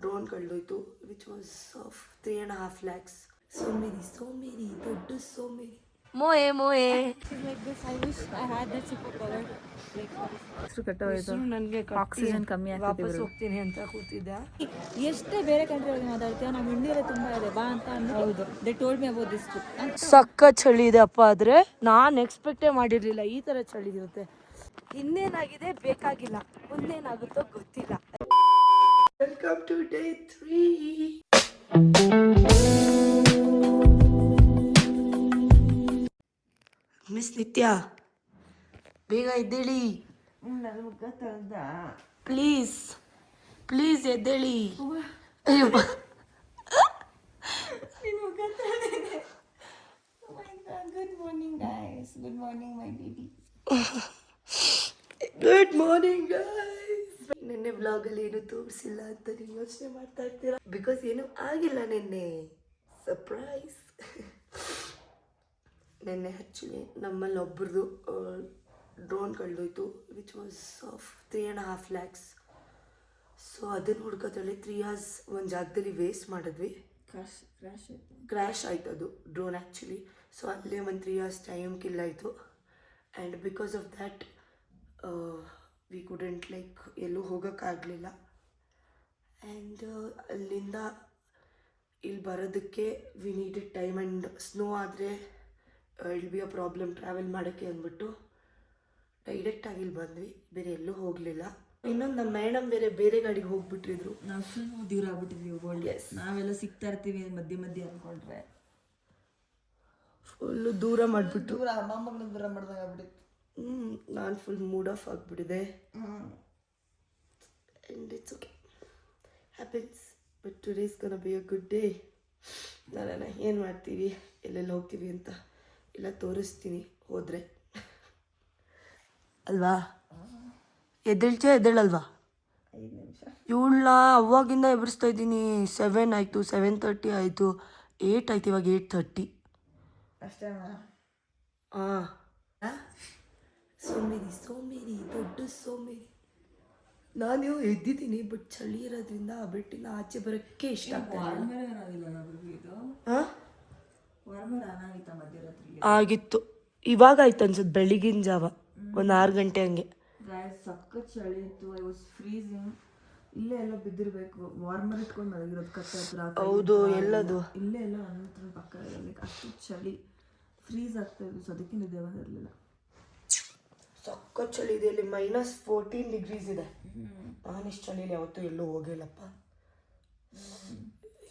Drone ಕಳೆದೋಯ್ತು which was of 3.5 lakhs. ಸೋಮೇರಿ ದೊಡ್ಡ ಸೋಮೇರಿ ಮೋಯೆ ನನಗೆ ಆಕ್ಸಿಜನ್ ಕಮ್ಮಿ ವಾಪಸ್ ಹೋಗ್ತೀನಿ ಅಂತ ಕೂತಿದ್ದೆ. ಎಷ್ಟೇ ಬೇರೆ ಕಂಟ್ರಿ ಒಳಗೆ ಮಾತಾಡ್ತೀವಿ, ನಮ್ಮ ಇಂಡಿಯಾದಲ್ಲಿ ತುಂಬಾ ಇದೆ ಬಾ ಅಂತ ಅಂದ್ರೆ ಹೌದು. They told me about this trip. ಸಕ್ಕ ಚಳಿ ಇದೆ ಅಪ್ಪ. ಆದರೆ ನಾನು ಎಕ್ಸ್ಪೆಕ್ಟೇ ಮಾಡಿರಲಿಲ್ಲ ಈ ಥರ ಚಳಿ ಇರುತ್ತೆ. ಇನ್ನೇನಾಗಿದೆ ಬೇಕಾಗಿಲ್ಲ, ಮುಂದೇನಾಗುತ್ತೋ ಗೊತ್ತಿಲ್ಲ. Welcome to day 3. ಮಿಸ್ ನಿತ್ಯ ಬೇಗ ಎದ್ದೇಳಿ, ಪ್ಲೀಸ್ ಎದ್ದೇಳಿ. ಅಯ್ಯಪ್ಪ good morning guys, good morning my baby. Good morning guys. ನಿನ್ನೆ ವ್ಲಾಗಲ್ಲಿ ಏನು ತೋರಿಸಿಲ್ಲ ಅಂತ ನೀವು ಯೋಚನೆ ಮಾಡ್ತಾ ಇರ್ತೀರಾ, ಬಿಕಾಸ್ ಏನು ಆಗಿಲ್ಲ ನಿನ್ನೆ. ಸರ್ಪ್ರೈಸ್. ನಿನ್ನೆ ಆ್ಯಕ್ಚುಲಿ ನಮ್ಮಲ್ಲಿ ಒಬ್ರದ್ದು ಡ್ರೋನ್ ಕಳೆದೋಯ್ತು which was of 3.5 lakhs. So ಅದನ್ನು ಹುಡ್ಕೋದ್ರಲ್ಲಿ 3 hours ಒಂದು ಜಾಗದಲ್ಲಿ ವೇಸ್ಟ್ ಮಾಡಿದ್ವಿ. ಕ್ರ್ಯಾಶ್ ಆಯ್ತು ಅದು ಡ್ರೋನ್ ಆ್ಯಕ್ಚುಲಿ. ಸೊ ಅಲ್ಲೇ ಒಂದು 3 hours ಟೈಮ್ ಕಿಲ್ ಆಯಿತು. And because of that we couldn't like ಎಲ್ಲೂ ಹೋಗೋಕ್ಕಾಗಲಿಲ್ಲ. ಆ್ಯಂಡ್ ಅಲ್ಲಿಂದ ಇಲ್ಲಿ ಬರೋದಕ್ಕೆ we needed time. And snow ಆದರೆ ಇಲ್ ಬಿ ಅ ಪ್ರಾಬ್ಲಮ್ ಟ್ರಾವೆಲ್ ಮಾಡೋಕ್ಕೆ ಅಂದ್ಬಿಟ್ಟು ಡೈರೆಕ್ಟಾಗಿ ಇಲ್ಲಿ ಬಂದ್ವಿ, ಬೇರೆ ಎಲ್ಲೂ ಹೋಗಲಿಲ್ಲ. ಇನ್ನೊಂದು ನಮ್ಮ ಮೇಡಮ್ ಬೇರೆ ಗಾಡಿಗೆ ಹೋಗ್ಬಿಟ್ಟಿದ್ರು. ನಾವು ದೂರ ಆಗ್ಬಿಟ್ಟಿದ್ವಿ. ಎಸ್, ನಾವೆಲ್ಲ ಸಿಗ್ತಾ ಇರ್ತೀವಿ ಮಧ್ಯೆ ಅಂದ್ಕೊಂಡ್ರೆ ಫುಲ್ಲು ದೂರ ಮಾಡಿಬಿಟ್ಟು ಮೊಮ್ಮಗನ ದೂರ ಮಾಡ್ದಂಗೆ ಆಗ್ಬಿಟ್ಟಿತ್ತು. ನಾನು ಫುಲ್ ಮೂಡ್ ಆಫ್ ಆಗಿಬಿಟ್ಟಿದೆ. And it's okay, happens. But today is gonna be a good day. ನಾನು ಏನು ಮಾಡ್ತೀವಿ, ಎಲ್ಲೆಲ್ಲಿ ಹೋಗ್ತೀವಿ ಅಂತ ಎಲ್ಲ ತೋರಿಸ್ತೀನಿ ಹೋದರೆ, ಅಲ್ವಾ? ಎದ್ದೇಳಲ್ವಾ? 5 ನಿಮಿಷ ಇವಳನ್ನ ಅವಾಗಿಂದ ಎಬ್ಬಿಸ್ತಾ ಇದ್ದೀನಿ. 7 ಆಯಿತು, 7:30 ಆಯಿತು, 8 ಆಯ್ತು, ಇವಾಗ 8:30 ಅಷ್ಟೇ. ಹಾಂ, ಸೋಮೇರಿ ದೊಡ್ಡ ಸೋಮೇರಿ. ನಾನು ಎದ್ದಿದ್ದೀನಿ, ಬಟ್ ಚಳಿ ಇರೋದ್ರಿಂದ ಆ ಬೆಟ್ಟಿನ ಆಚೆ ಬರೋಕ್ಕೆ ಇಷ್ಟ ಆಗ್ತಾ ಆಗಿತ್ತು. ಇವಾಗ ಆಯ್ತು ಅನ್ಸುತ್ತೆ, ಬೆಳಿಗಿನ ಜಾವ ಒಂದು 6 ಗಂಟೆ ಹಂಗೆ. ಸಖತ್ ಚಳಿ ಇತ್ತು. I was freezing. ಇಲ್ಲೇ ಎಲ್ಲ ಬಿದ್ದಿರ್ಬೇಕು, ವಾರ್ಮರ್ ಇಟ್ಕೊಂಡು ಮಲಗಿರೋದು ಕತ್ತೆ ಹತ್ರ. ಹೌದು, ಎಲ್ಲದು ಇಲ್ಲೇ ಎಲ್ಲ ನನ್ನ ಪಕ್ಕ ಇರಲಿಕ್ಕೆ ಅಷ್ಟು ಚಳಿ ಫ್ರೀಸ್ ಆಗ್ತಾ ಇದ್ದು. ಸೊ ಅದಕ್ಕೆ ನಿದ್ದೆ ಬಂದಿರಲಿಲ್ಲ. ಸಖತ್ ಚಳಿ ಇದೆ ಇಲ್ಲಿ, -14 degrees ಇದೆ. ನಾನು ಇಷ್ಟು ಚಳಿಯಲ್ಲಿ ಯಾವತ್ತೂ ಎಲ್ಲೂ ಹೋಗಿಲ್ಲಪ್ಪ.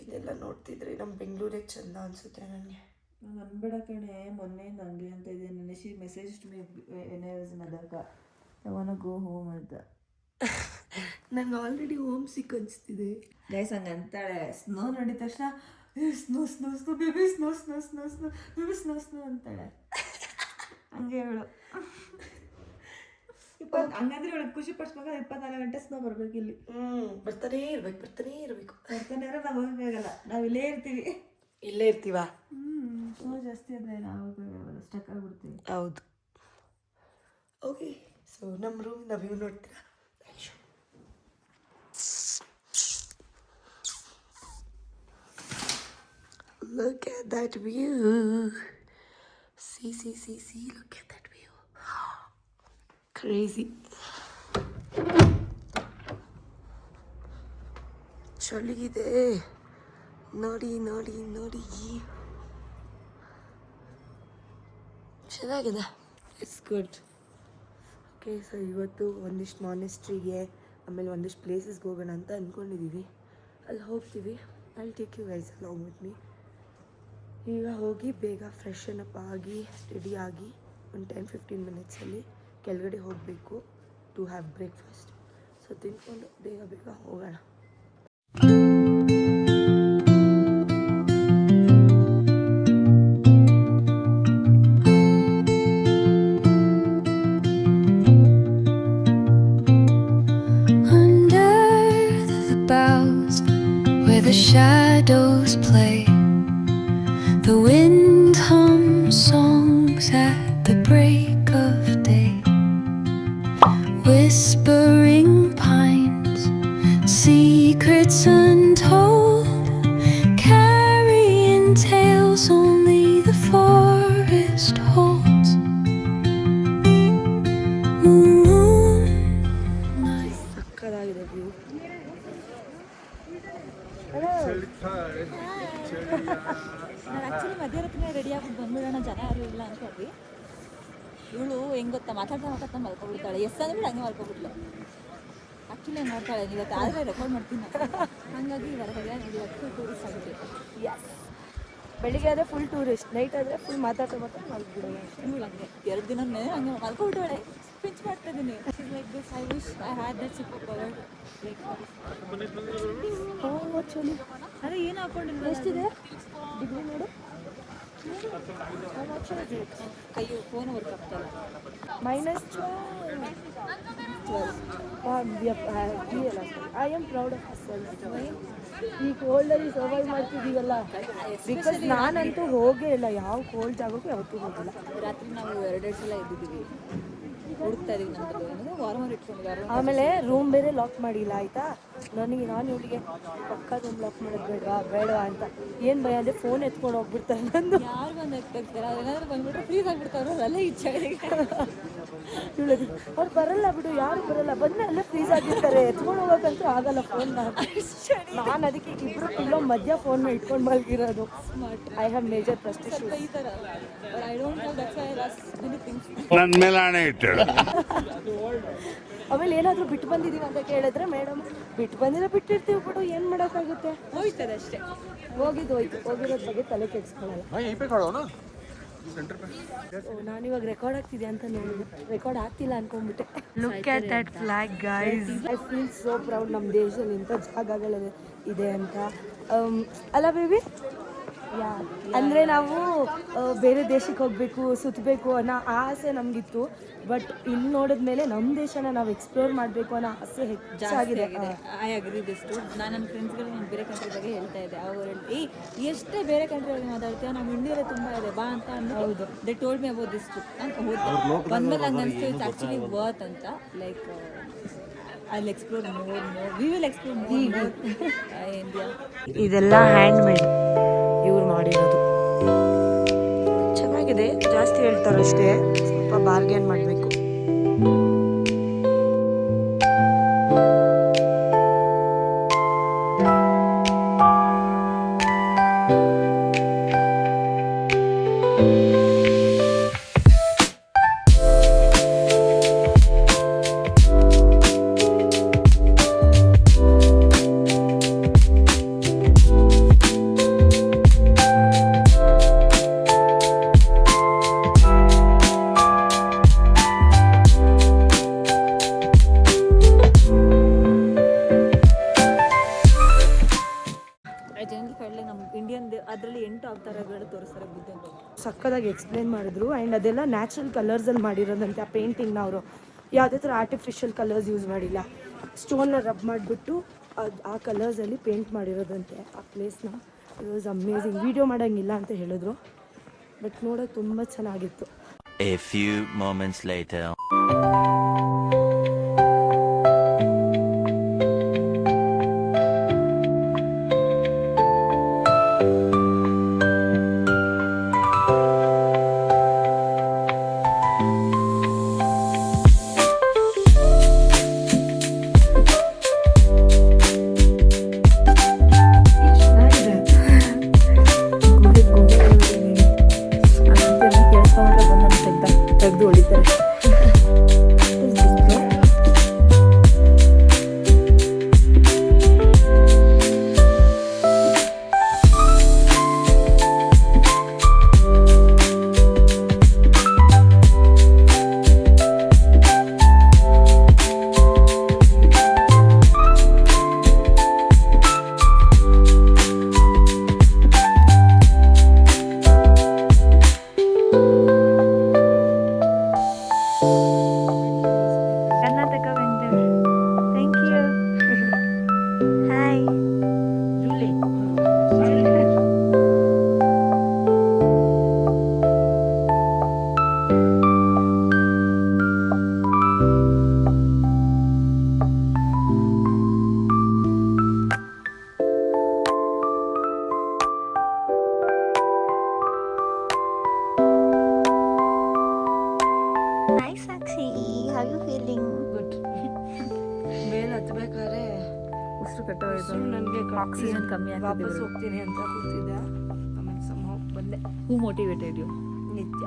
ಇದೆಲ್ಲ ನೋಡ್ತಿದ್ರೆ ನಮ್ಮ ಬೆಂಗಳೂರೇ ಚೆಂದ ಅನಿಸುತ್ತೆ ನನಗೆ. ನಾನು ಅನ್ಬೇಡ ಕಣೆ, ಮೊನ್ನೆ ಹಂಗೆ ಅಂತ ಇದೆ. ನೆನೆ ಶಿ ಮೆಸೇಜ್ ಟು ಮೀ ಅದಕ್ಕೆ I want to go home ಅಂತ. ನಂಗೆ ಆಲ್ರೆಡಿ ಹೋಮ್ ಸಿಕ್ ಅನಿಸ್ತಿದೆ ಗೈಸ್. ಹಂಗೆ ಅಂತಾಳೆ, ಸ್ನೋ ನೋಡಿದ ತಕ್ಷಣ snow snow snow baby, snow snow snow snow baby, snow snow ಅಂತಾಳೆ. ಹಂಗೆ ಹೇಳು. ಹಂಗಂದ್ರೆ ಇವಳಿಗೆ ಖುಷಿ ಪಡಿಸ್ಬೇಕಾದ್ರೆ 24 ಗಂಟೆ ಸ್ನೋ ಬರ್ಬೇಕು ಇಲ್ಲಿ. ಬರ್ತಾನೇ ಇರಬೇಕು. ನಾವು ಹೋಗಕ್ಕಾಗಲ್ಲ, ನಾವು ಇಲ್ಲೇ ಇರ್ತೀವಿ. ಇಲ್ಲೇ ಇರ್ತೀವಾ? ಸ್ನೋ ಜಾಸ್ತಿ ಆದರೆ ನಾವು ಸ್ಟಕ್ ಆಗಿಬಿಡ್ತೀವಿ. ಹೌದು. ಓಕೆ, ಸೊ ನಮ್ಮ ರೂಮಿನ ವ್ಯೂ ನೋಡ್ತೀರಾ? Look at that view. See, look at that view. Crazy. ಚಳಿಗಿದೆ ನೋಡಿ. ಚೆನ್ನಾಗಿದೆ, ಇಟ್ಸ್ ಗುಡ್. ಓಕೆ, ಸೊ ಇವತ್ತು ಒಂದಿಷ್ಟು ಮಾನೆಸ್ಟ್ರಿಗೆ, ಆಮೇಲೆ ಒಂದಿಷ್ಟು ಪ್ಲೇಸಸ್ಗೆ ಹೋಗೋಣ ಅಂತ ಅಂದ್ಕೊಂಡಿದ್ದೀವಿ. ಅಲ್ಲಿ ಹೋಗ್ತೀವಿ. I take you guys along with me. ಈಗ ಹೋಗಿ ಬೇಗ ಫ್ರೆಶನ್ ಅಪ್ ಆಗಿ ರೆಡಿಯಾಗಿ ಒಂದು 10-15 ಮಿನಿಟ್ಸಲ್ಲಿ ಕೆಳಗಡೆ ಹೋಗಬೇಕು ಟು ಹ್ಯಾವ್ ಬ್ರೇಕ್ಫಾಸ್ಟ್. ಸೊ ತಿನ್ಕೊಂಡು ಬೇಗ ಹೋಗೋಣ. Shadows play, the wind hums songs at the break of day, whispering pines, secrets unknown. ನಾನು ಆ್ಯಕ್ಚುಲಿ ಮಧ್ಯರಾತ್ರಿ ರೆಡಿ ಆಗ್ಬಿಟ್ಟು ಬಂದ್ಬಿಡೋಣ, ಜನ ಯಾರು ಇಲ್ಲ ಅನ್ಕೊಂಡ್ವಿ. ಇವಳು ಹೆಂಗೆ ಗೊತ್ತಾ, ಮಾತಾಡ್ತಾ ಮಲ್ಕೊಬಿಡ್ತಾಳೆ. ಎಸ್ ಅಂದ್ಬಿಟ್ಟು ಹಂಗೆ ಮಲ್ಕೊಬಿಟ್ಲು. ಆ್ಯಕ್ಚುಲಿ ಹಂಗೆ ಮಾಡ್ತಾಳೆ, ಇವತ್ತು ಆದರೆ ರೆಕಾರ್ಡ್ ಮಾಡ್ತೀನಿ ನಾನು. ಹಾಗಾಗಿ ಹೊರಗಡೆ ಇವತ್ತು ಟೂರಿಸ್ಟ್ ಆಗಿಬಿಟ್ಟು. ಯಸ್, ಬೆಳಿಗ್ಗೆ ಆದರೆ ಫುಲ್ ಟೂರಿಸ್ಟ್, ನೈಟ್ ಆದರೆ ಫುಲ್ ಮಾತಾಡ್ತಾ ಮಲ್ಬಿಡೋಣ. ಇವಳು ಹಂಗೆ 2 ದಿನ ಹಂಗೆ ಮಲ್ಕೊಬಿಟ್ಟವಳೆ. ಪಿಂಚ್ ಮಾಡ್ತಾ ಇದ್ದೀನಿ. Like this, I wish I had that super power. ಚಳಿ. ಅದೇ ಏನು ಹಾಕೊಂಡಿಲ್ಲ. ಎಷ್ಟಿದೆ ಡಿಗ್ರಿ ನೋಡು. ಅಯ್ಯೋ ಫೋನ್ ವರ್ಕ್ ಆಗ್ತಾಯಿಲ್ಲ. -12. I am proud of myself. ಈ ಕೋಲ್ಡಲ್ಲಿ ಸರ್ವೈವ್ ಮಾಡ್ತಿದ್ದೀವಲ್ಲ, ಬಿಕಾಸ್ ನಾನಂತೂ ಹೋಗೇ ಇಲ್ಲ ಯಾವ ಕೋಲ್ಡ್ ಜಾಗಕ್ಕೂ ಯಾವತ್ತೂ ಹೋಗಿಲ್ಲ. ರಾತ್ರಿ ನಾವು 2 ಸಲ ಎದ್ದಿದ್ದೀವಿ, ಹುಡುಕ್ತಾ ಇದೀವಿ ನಮ್ಮದು ಏನಂದರೆ ವಾರ್ಮರ್ ಇಟ್ಕೊಂಡಿದ್ದಾರೆ. ಆಮೇಲೆ ರೂಮ್ ಬೇರೆ ಲಾಕ್ ಮಾಡಿಲ್ಲ ಆಯಿತಾ. ನಾನು ಇವಳಿಗೆ ಪಕ್ಕ ರೂಮ್ ಲಾಕ್ ಮಾಡೋದು ಬೇಡವಾ ಅಂತ. ಏನು ಭಯ ಅಂದರೆ ಫೋನ್ ಎತ್ಕೊಂಡು ಹೋಗ್ಬಿಡ್ತಾರೆ ನಂದು. ಯಾರು ಬಂದು ಎತ್ಕೊಳ್ತಾರೆ, ಅವ್ರೇನಾದ್ರು ಬಂದ್ಬಿಟ್ರೆ ಫ್ರೀಸ್ ಆಗಿಬಿಡ್ತಾರೆ ಅಲ್ಲ ಈ ಚಳಿಗೆ. ಇವಳಿಗೆ ಅವ್ರು ಬರಲ್ಲ ಬಿಡು, ಯಾರು ಬರಲ್ಲ, ಬಂದರೆ ಅಲ್ಲೇ ಫ್ರೀಸ್ ಆಗಿರ್ತಾರೆ, ಎತ್ಕೊಂಡು ಹೋಗೋಕ್ಕಂತೂ ಆಗಲ್ಲ ಫೋನ್ನ. ನಾನು ಅದಕ್ಕೆ ಇಬ್ಬರು ಪಿಲ್ಲೋ ಮಧ್ಯ ಫೋನ್ನ ಇಟ್ಕೊಂಡು ಮಲಗಿರೋದು. I have major trust issues. ಈ ಥರ I don't know, that's why I lost many things. ನನ್ನ ಮೇಲೆ ಆಣೆ ಇಟ್ಟಳು. ಆಮೇಲೆ ಏನಾದರೂ ಬಿಟ್ಟು ಬಂದಿದ್ದೀವಿ ಅಂತ ಕೇಳಿದ್ರೆ ಮೇಡಮ್ ಬಿಟ್ಟು ಬಂದಿರೋ ಬಿಟ್ಟಿರ್ತೀವಿ ಬಿಡು, ಏನು ಮಾಡೋಕ್ಕಾಗುತ್ತೆ, ಹೋಯ್ತದೆ ಅಷ್ಟೇ. ಹೋಗಿರೋದ್ರ ಬಗ್ಗೆ ತಲೆ ಕೆಡಿಸ್ಕೊಳ್ಳಲ್ಲ. ನಾನಿವಾಗ ರೆಕಾರ್ಡ್ ಆಗ್ತಿದೆ ಅಂತ ನೋಡಿದೆ, ರೆಕಾರ್ಡ್ ಆಗ್ತಿಲ್ಲ ಅನ್ಕೊಂಡ್ಬಿಟ್ಟೆ. Look at that flag guys. I feel so proud ನಮ್ಮ ದೇಶದಲ್ಲಿ ಇಂಥ ಜಾಗಗಳಲ್ಲಿ ಇದೆ ಅಂತ. ಅಲ್ಲ ಬೇಬಿ, ಅಂದರೆ ನಾವು ಬೇರೆ ದೇಶಕ್ಕೆ ಹೋಗಬೇಕು, ಸುತ್ತಬೇಕು ಅನ್ನೋ ಆಸೆ ನಮಗಿತ್ತು. ಬಟ್ ಇಲ್ಲಿ ನೋಡಿದ್ಮೇಲೆ ನಮ್ಮ ದೇಶನ ನಾವು ಎಕ್ಸ್ಪ್ಲೋರ್ ಮಾಡಬೇಕು ಅನ್ನೋ ಆಸೆ ಹೆಚ್ಚಾಗಿದೆ. I agree this too. ನಾನು ನನ್ನ ಫ್ರೆಂಡ್ಸ್ಗಳು ನಾನು ಬೇರೆ ಕಂಟ್ರಿ ಬಗ್ಗೆ ಹೇಳ್ತಾ ಇದ್ದೆ. ಅವರು ಎಷ್ಟೇ ಬೇರೆ ಕಂಟ್ರಿ ಬಗ್ಗೆ ಮಾತಾಡ್ತೀವಿ, ನಮ್ಮ ಇಂಡಿಯಾದಲ್ಲಿ ತುಂಬ ಇದೆ ಬಾ ಅಂತ ಅಂದು. ಹೌದು, they told me about this too. ನಾನು ಹೋದ ಬಂದ್ಮೇಲೆ ಹಂಗೆ ಅನಿಸ್ತು, ಇಟ್ಸ್ ಆ್ಯಕ್ಚುಲಿ ವರ್ತ್ ಅಂತ. Like I explore more, we will explore more India. ಇದೆಲ್ಲ ಹ್ಯಾಂಡ್ ಮೇಡ್ ಇವ್ರು ಮಾಡಿರೋದು. ಚೆನ್ನಾಗಿದೆ, ಜಾಸ್ತಿ ಹೇಳ್ತಾರಷ್ಟೇ, ಸ್ವಲ್ಪ ಬಾರ್ಗೇನ್ ಮಾಡಬೇಕು. ಅದರಲ್ಲಿ 8 ಅವತಾರಗಳು ತೋರಿಸ್ತಾರೆ ಬುದ್ಧಂದು. ಸಕ್ಕದಾಗಿ ಎಕ್ಸ್ಪ್ಲೇನ್ ಮಾಡಿದ್ರು. ಆ್ಯಂಡ್ ಅದೆಲ್ಲ ನ್ಯಾಚುರಲ್ ಕಲರ್ಸಲ್ಲಿ ಮಾಡಿರೋದಂತೆ. ಆ ಪೇಂಟಿಂಗ್ನ ಅವರು ಯಾವುದೇ ಥರ ಆರ್ಟಿಫಿಷಿಯಲ್ ಕಲರ್ಸ್ ಯೂಸ್ ಮಾಡಿಲ್ಲ, ಸ್ಟೋನ್ನ ರಬ್ ಮಾಡಿಬಿಟ್ಟು ಆ ಕಲರ್ಸಲ್ಲಿ ಪೇಂಟ್ ಮಾಡಿರೋದಂತೆ ಆ ಪ್ಲೇಸ್ನ. It was amazing. ವೀಡಿಯೋ ಮಾಡೋಂಗಿಲ್ಲ ಅಂತ ಹೇಳಿದ್ರು, ಬಟ್ ನೋಡೋಕೆ ತುಂಬ ಚೆನ್ನಾಗಿತ್ತು. A few moments later. ತೆಗೆದು ಹೊಡಿತಾರೆ. ನನಗೆ ಆಕ್ಸಿಜನ್ ಕಮ್ಮಿ ವಾಪಸ್ ಆಗ್ತಿದೆ. ಹೋಗ್ತೀನಿ ಅಂತ ಕೂತಿದ್ದೆ, ಆಮೇಲೆ somehow ಬಂದೆ. ಹೂ ಮೋಟಿವೇಟೆಡ್ ಯು? ನಿತ್ಯ.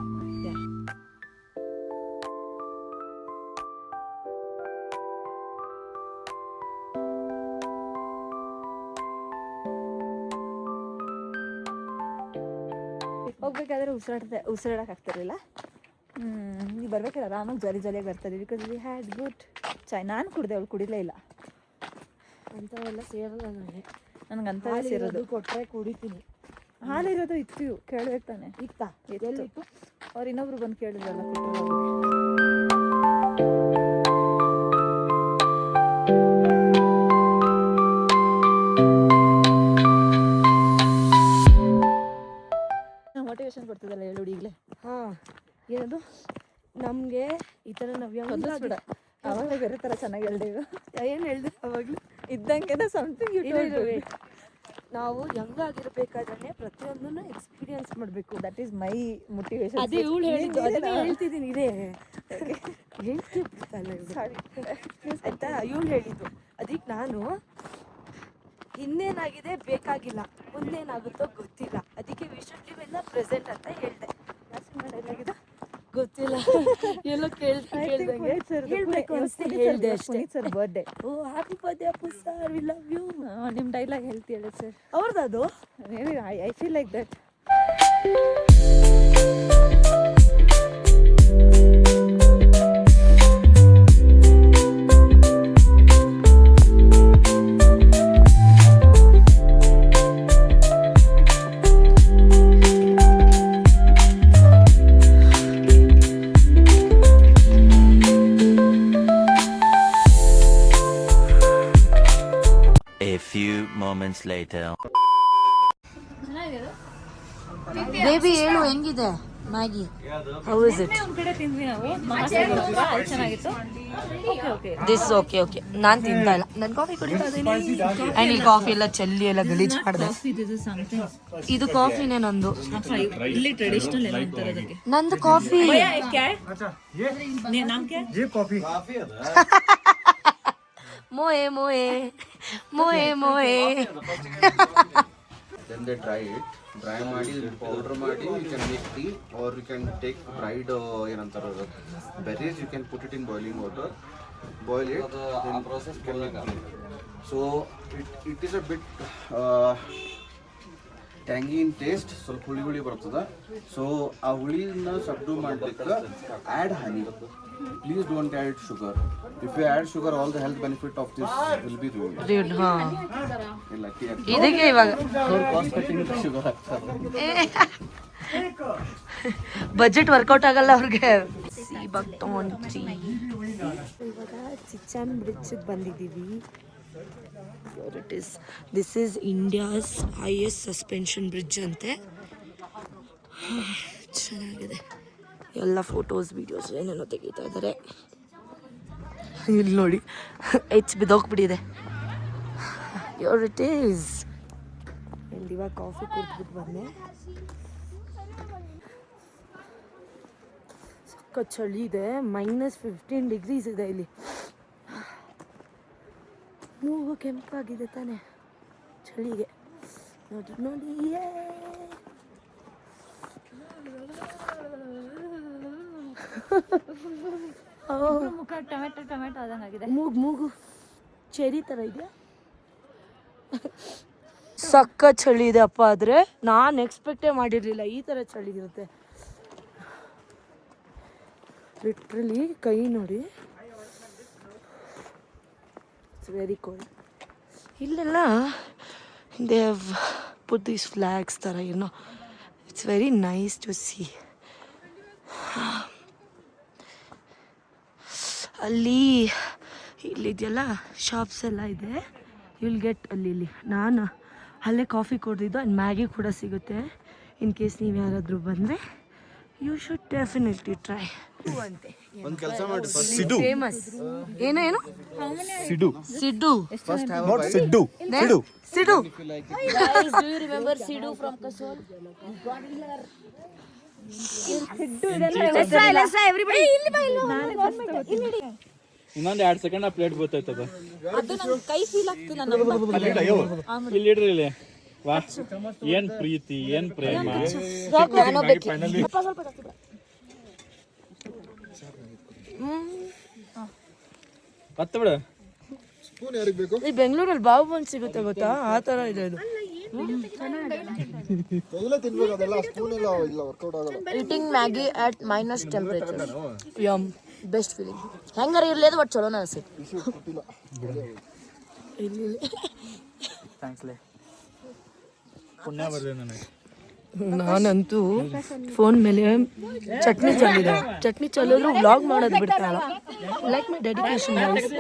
ಹೋಗ್ಬೇಕಾದ್ರೆ ಉಸಿರಾಡಕ್ಕೆ ಆಗ್ತಿರ್ಲಿಲ್ಲ. ನೀವು ಬರ್ಬೇಕಾದ್ರೆ ಆರಾಮಾಗಿ ಜಾಲಿಯಾಗಿ ಬರ್ತಾರೆ. ಬಿಕಾಸ್ ವಿ ಹ್ಯಾಡ್ ಗುಡ್ ಚಾಯ್. ನಾನು ಕುಡ್ದೆ, ಅವಳು ಕುಡಿಲೇ ಇಲ್ಲ. ಅಂಥವೆಲ್ಲ ಸೇರಲ್ಲ ನನಗೆ. ನನಗೆ ಅಂಥವೇ ಸೇರೋದು. ಕೊಟ್ಟರೆ ಕುಡಿತೀನಿ. ಹಾಲಿರೋದು ಇತ್ತು, ಕೇಳ್ಬೇಕು ತಾನೆ. ಇತ್ತಾ? ಎಲ್ಲಿತ್ತು? ಅವ್ರು ಇನ್ನೊಬ್ರು ಬಂದು ಕೇಳಿದ್ರಲ್ಲ ಕೊಟ್ಟರು. ಮೋಟಿವೇಶನ್ ಕೊಡ್ತಿದ್ದಲ್ಲ ಹೇಳು ಈಗಲೇ. ಹಾಂ, ಏನದು ನಮಗೆ ಈ ಥರ ನಾವು ಬಿಡ, ಅವಾಗಲೇ ಬೇರೆ ಥರ ಚೆನ್ನಾಗಿ ಹೇಳ್ದೆ. ಏನು ಹೇಳಿದೆ ಅವಾಗಲೂ ಇದ್ದಂಗೆ ಸಮಥಿಂಗ್ ನಾವು ಯಂಗಾಗಿರ್ಬೇಕಾದ್ರೆ ಪ್ರತಿಯೊಂದನ್ನು ಎಕ್ಸ್ಪೀರಿಯನ್ಸ್ ಮಾಡಬೇಕು. That is my motivation. ಅದೇ ಇವಳು ಹೇಳಿದ್ದು, ಅದನ್ನೇ ಹೇಳ್ತಿದ್ದೀನಿ. ಇದೇ ಹೇಳ್ತಿ ಬಿಡ್ತಲ್ಲ ಆಯ್ತಾ? ಇವಳು ಹೇಳಿದ್ದು ಅದಕ್ಕೆ ನಾನು ಇನ್ನೇನಾಗಿದೆ ಬೇಕಾಗಿಲ್ಲ, ಮುಂದೇನಾಗುತ್ತೋ ಗೊತ್ತಿಲ್ಲ, ಅದಕ್ಕೆ we should live in the present ಅಂತ ಹೇಳಿದೆ. ಏನಾಗಿದೆ ಗೊತ್ತಿಲ್ಲ, ಎಲ್ಲೋ ಕೇಳ್ದಂಗೆ ಹೇಳ್ಬೇಕು ಅನ್ಸ್ತೀನಿ, ಹೇಳಿದೆ ಅಷ್ಟೇ. Sir birthday. Oh happy birthday Appu sir, we love you. ನಿಮ್ಮ ಡೈಲಾಗ್ ಹೇಳ್ತೀಯಲ್ಲ ಸರ್? ಅವ್ರದ್ದು I feel like that. A few moments later. Baby ಹೇಳು, ಹೆಂಗಿದೆ ಮ್ಯಾಗಿ? How is it? ಒಂದು ಕಡೆ ತಿಂದ್ವಿ ನಾವು, ಅದು ಚೆನ್ನಾಗಿತ್ತು. Okay this okay okay. ನಾನು ತಿಂತಾ ಇಲ್ಲ, ನನ್ನ ಕಾಫಿ ಕುಡಿತಾ ಇದ್ದೀನಿ. ಆ್ಯಂಡ್ ಈ ಕಾಫಿ ಎಲ್ಲ ಚೆಲ್ಲಿ ಎಲ್ಲ ಗಲೀಜ್ ಮಾಡಿದೆ. ಇದು ಕಾಫಿನೇ ನಂದು. ಇಲ್ಲಿ ಟ್ರೆಡಿಷನಲ್ ಎಲ್ಲ ಅಂತಾರೆ ಅದಕ್ಕೆ. ನಂದು coffee. ಮೋಯೆ ಮೋಯೆ ಮೋಯೆ ಮೋಯೆ. Then they dry it. Dry ಮಾಡಿ powder ಮಾಡಿ you can make tea or you can take dried ಏನಂತಾರೆ berries, you can put it in boiling water, boil it, then process can make tea. So it is a bit tangy in taste, ಸ್ವಲ್ಪ ಹುಳಿ ಹುಳಿ ಬರ್ತದೆ. So ಆ ಹುಳಿನ ಸಬ್ಡು ಮಾಡಲಿಕ್ಕೆ add honey. Please don't add sugar. If you add sugar, all the health benefit of this will be ruled. ಇಲ್ಲ ಇದಕ್ಕೆ ಇವಾಗ ಕಾಸ್ಟ್ ಕಟ್ಟಿಂಗ್ ಶುಗರ್ ಹಾಕ್ತಾರೆ. ಬಜೆಟ್ ವರ್ಕೌಟ್ ಆಗಲ್ಲ ಅವ್ರಿಗೆ. ಇವಾಗ ಚಿಚಾನ್ ಬ್ರಿಡ್ಜಿಗೆ ಬಂದಿದ್ದೀವಿ. It is this is India's highest suspension bridge ಅಂತೆ. ಚೆನ್ನಾಗಿದೆ, ಎಲ್ಲ ಫೋಟೋಸ್ ವೀಡಿಯೋಸ್ ಏನೇನೋ ತೆಗಿತಾ ಇದ್ದಾರೆ. ಇಲ್ಲಿ ನೋಡಿ ಬಿದ್ದೋಗ್ಬಿಟ್ಟಿದೆ. Your it is. ಇಲ್ಲಿ ಇವಾಗ ಕಾಫಿ ಕುಡಿದ್ಬಿಟ್ಟು ಬಂದೆ. ಸಕ್ಕ ಚಳಿ ಇದೆ, -15 ಡಿಗ್ರೀಸ್ ಇದೆ ಇಲ್ಲಿ. ಮೂಗು ಕೆಂಪಾಗಿದೆ ತಾನೆ ಚಳಿಗೆ. ನೋಡಿ ನೋಡಿ, ಮುಖ ಟೊಮೆಟೊ ಟೊಮೆಟೊ ಆದಂಗಾಗಿದೆ. ಮೂಗು ಚೆರಿ ಥರ ಇದೆಯಾ? ಸಕ್ಕ ಚಳಿ ಇದೆ ಅಪ್ಪ. ಆದರೆ ನಾನು ಎಕ್ಸ್ಪೆಕ್ಟೇ ಮಾಡಿರಲಿಲ್ಲ ಈ ಥರ ಚಳಿ ಇರುತ್ತೆ. ಲಿಟ್ರಲಿ ಕೈ ನೋಡಿ, ಇಟ್ಸ್ ವೆರಿ ಕೋಲ್ಡ್. ಇಲ್ಲೆಲ್ಲ they have put these flags ಥರ, ಏನೋ it's very nice to see. ಅಲ್ಲಿ ಇಲ್ಲಿದೆಯಲ್ಲ ಶಾಪ್ಸ್ ಎಲ್ಲ ಇದೆ. ವಿಲ್ ಗೆಟ್ ಅಲ್ಲಿ ನಾನು ಅಲ್ಲೇ ಕಾಫಿ ಕುಡಿದಿದ್ದು ಆ್ಯಂಡ್ ಮ್ಯಾಗಿ ಕೂಡ ಸಿಗುತ್ತೆ. ಇನ್ ಕೇಸ್ ನೀವು ಯಾರಾದರೂ ಬಂದರೆ ಯು ಶುಡ್ ಡೆಫಿನೆಟ್ಲಿ ಟ್ರೈ ಅಂತೆ. ಒಂದು ಕೆಲಸ ಮಾಡಿ, ಫೇಮಸ್ ಏನು ಏನು ಸಿಡು ಸಿಡು ಫಸ್ಟ್ ಹ್ಯಾವ್ ಅ ಸಿಡು ಸಿಡು ಸಿಡು. Guys, do you remember Sidhu from Kasol? Let's try everybody. ಇನ್ನೊಂದು 2 ಸೆಕೆಂಡ್ ಆ ಪ್ಲೇಟ್ ಗೊತ್ತಾಯ್ತದ. ಅದು ನನ್ನ ಕೈ ಫೀಲ್ ಆಗ್ತದೆ ನನ್ನ ಇಲ್ಲಿ ಇಡ್ರಿ ಇಲ್ಲಿ. ವಾ ಏನ್ ಪ್ರೀತಿ ಏನ್ ಪ್ರೇಮ. ಹತ್ತು ಬಿಡು. ಈ ಬೆಂಗಳೂರಲ್ಲಿ ಬಾವು ಬಂದು ಸಿಗುತ್ತೆ ಗೊತ್ತಾ, ಆ ಥರ ಇದೆ ಇದು. Eating Maggie at minus temperature. Yum Best feeling. ಹೆಂಗಾರ ಇರ್ಲೇದು ಬಟ್ ಚಲೋನ ಅನ್ಸುತ್ತೆ. ಪುಣ್ಯ ಬರ್ಲಿ ನನಗೆ. ನಾನಂತೂ ಫೋನ್ ಮೇಲೆ ಚಟ್ನಿ ಚೆಲ್ಲಿದ್ರು ವ್ಲಾಗ್ ಮಾಡೋದು ಬಿಡ್ತಾಯಿಲ್ಲ. Like my dedication guys.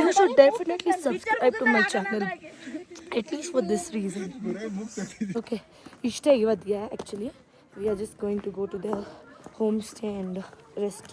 You should definitely subscribe to my channel at least for this reason. Okay, ಇಷ್ಟೇ ಇವತ್ತಿಗೆ. Actually we are just going to go to the home stay and rest.